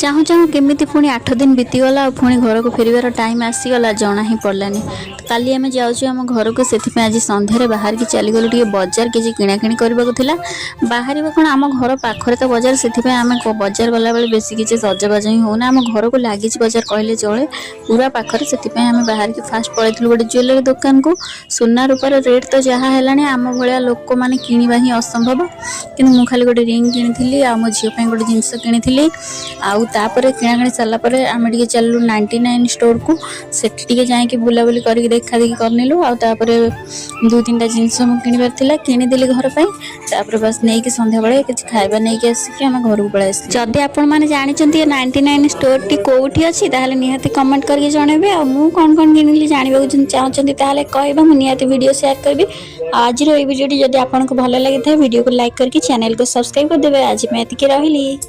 चाहूँ चाहूँ केमिति पुणी 8 दिन बीतीगला और पुणी घर को फेरबार टाइम आसीगला जना ही पड़लानी। काली आम जाऊँ आम घर को से आज सन्धार बाहर की चलीगलु टे बजार किसी किणाकिणी करने बाहर कौन आम घर पाखे तो बजार से आम बजार गला बेले बेस किसी सजबाज ही होना आम घर को लगी बजार कहले चले पूरा पाखे से आम बाहर की फास्ट पलू गोटे ज्वेलरी दुकान को सुना रूपार रेट तो जहाँ है आम भाया लोक मैंने किणवा ही असंभव कि मुझे खाली गोटे रिंग किनी आ मो झील गोटे जिनस किनी आउे किणाकिणी सारापर आम टे चलू 99 स्टोर को सेठी जाकि बुलाबुली कर देखा देखी करनेलु आउे 2-3टा जिनस मुझे किनीदेली घर पर बस नहीं कि संध्या बेले किसी खाଇବା नहीं आसिक आम घर को पलि आस जदि आपण मैंने जानते 99 स्टोर टी कौटी अच्छी ताहले निहाती कमेंट करके जनइबे आ मु कौन कौन किनिली जानवाक चाहते ताहले कहबा मु निहाती वीडियो शेयर करबी। आज रो वीडियो जदि आपको भल लगी था वीडियो को लाइक करके चैनल को सब्सक्राइब कर देबे। आज मैं एतिके रहिली।